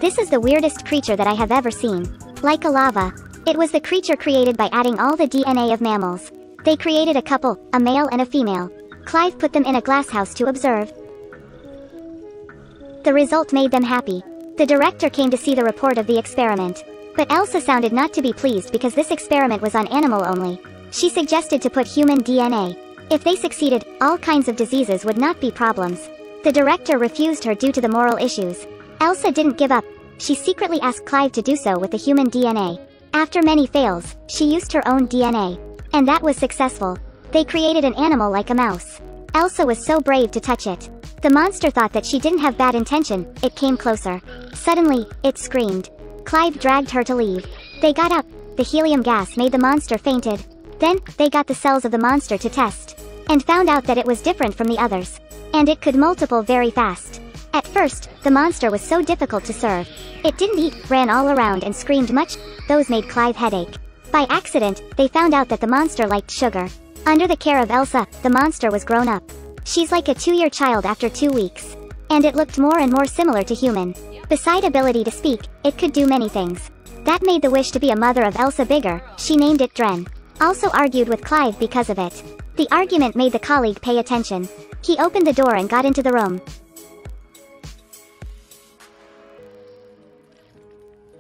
This is the weirdest creature that I have ever seen. Like a lava. It was the creature created by adding all the DNA of mammals. They created a couple, a male and a female. Clive put them in a glasshouse to observe. The result made them happy. The director came to see the report of the experiment. But Elsa sounded not to be pleased because this experiment was on animal only. She suggested to put human DNA. If they succeeded, all kinds of diseases would not be problems. The director refused her due to the moral issues. Elsa didn't give up. She secretly asked Clive to do so with the human DNA. After many fails, she used her own DNA. And that was successful. They created an animal like a mouse. Elsa was so brave to touch it. The monster thought that she didn't have bad intention. It came closer. Suddenly, it screamed. Clive dragged her to leave. They got up. The helium gas made the monster fainted. Then, they got the cells of the monster to test. And found out that it was different from the others. And it could multiple very fast. At first, the monster was so difficult to serve. It didn't eat, ran all around and screamed much. Those made Clive headache. By accident, they found out that the monster liked sugar. Under the care of Elsa, the monster was grown up. She's like a 2-year child after 2 weeks. And it looked more and more similar to human. Beside ability to speak, it could do many things. That made the wish to be a mother of Elsa bigger. She named it Dren. Also argued with Clive because of it. The argument made the colleague pay attention. He opened the door and got into the room.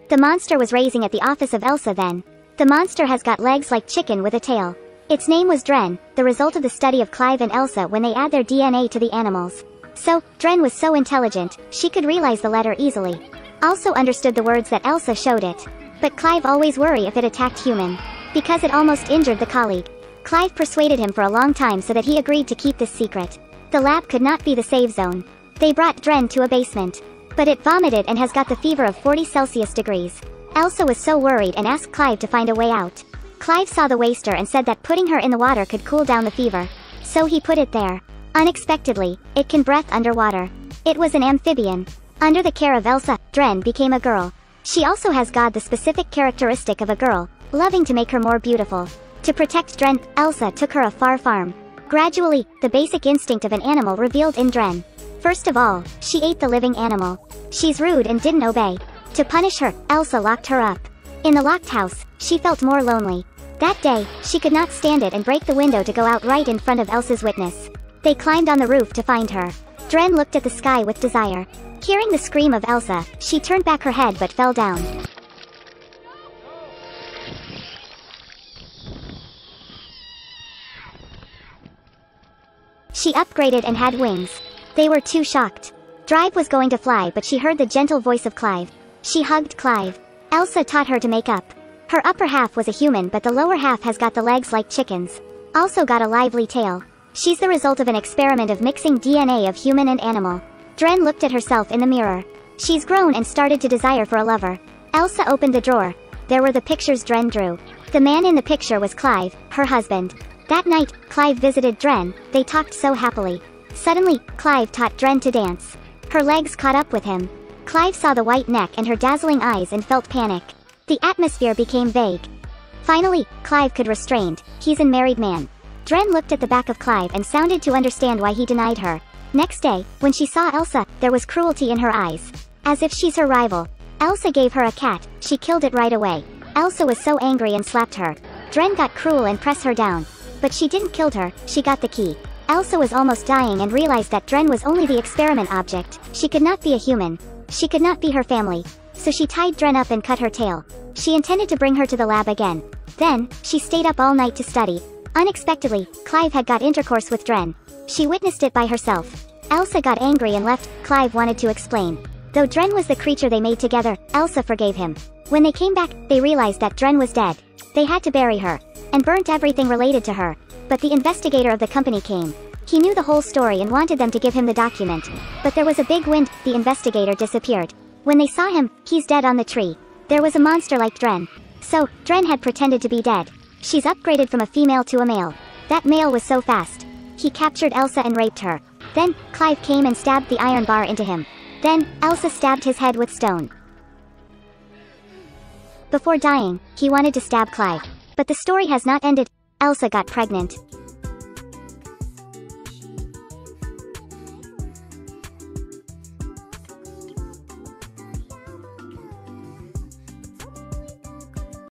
The monster was raising at the office of Elsa then. The monster has got legs like chicken with a tail. Its name was Dren, the result of the study of Clive and Elsa when they add their DNA to the animals. So, Dren was so intelligent, she could realize the letter easily. Also understood the words that Elsa showed it. But Clive always worry if it attacked human. Because it almost injured the colleague. Clive persuaded him for a long time so that he agreed to keep this secret. The lab could not be the safe zone. They brought Dren to a basement. But it vomited and has got the fever of 40 Celsius degrees. Elsa was so worried and asked Clive to find a way out. Clive saw the waster and said that putting her in the water could cool down the fever. So he put it there. Unexpectedly, it can breathe underwater. It was an amphibian. Under the care of Elsa, Dren became a girl. She also has got the specific characteristic of a girl, loving to make her more beautiful. To protect Dren, Elsa took her a far farm. Gradually, the basic instinct of an animal revealed in Dren. First of all, she ate the living animal. She's rude and didn't obey. To punish her, Elsa locked her up. In the locked house, she felt more lonely. That day, she could not stand it and break the window to go out right in front of Elsa's witness. They climbed on the roof to find her. Dren looked at the sky with desire. Hearing the scream of Elsa, she turned back her head but fell down. She upgraded and had wings. They were too shocked. Drive was going to fly but she heard the gentle voice of Clive. She hugged Clive. Elsa taught her to make up. Her upper half was a human but the lower half has got the legs like chickens. Also got a lively tail. She's the result of an experiment of mixing DNA of human and animal. Dren looked at herself in the mirror. She's grown and started to desire for a lover. Elsa opened the drawer. There were the pictures Dren drew. The man in the picture was Clive, her husband. That night, Clive visited Dren. They talked so happily. Suddenly, Clive taught Dren to dance. Her legs caught up with him. Clive saw the white neck and her dazzling eyes and felt panic. The atmosphere became vague. Finally, Clive could restrain. He's a married man. Dren looked at the back of Clive and sounded to understand why he denied her. Next day, when she saw Elsa, there was cruelty in her eyes. As if she's her rival. Elsa gave her a cat, she killed it right away. Elsa was so angry and slapped her. Dren got cruel and pressed her down. But she didn't kill her, she got the key. Elsa was almost dying and realized that Dren was only the experiment object. She could not be a human. She could not be her family. So she tied Dren up and cut her tail. She intended to bring her to the lab again. Then, she stayed up all night to study. Unexpectedly, Clive had got intercourse with Dren. She witnessed it by herself. Elsa got angry and left. Clive wanted to explain. Though Dren was the creature they made together, Elsa forgave him. When they came back, they realized that Dren was dead. They had to bury her. And burnt everything related to her. But the investigator of the company came. He knew the whole story and wanted them to give him the document. But there was a big wind, the investigator disappeared. When they saw him, he's dead on the tree. There was a monster like Dren. So, Dren had pretended to be dead. She's upgraded from a female to a male. That male was so fast. He captured Elsa and raped her. Then, Clive came and stabbed the iron bar into him. Then, Elsa stabbed his head with stone. Before dying, he wanted to stab Clive. But the story has not ended. Elsa got pregnant.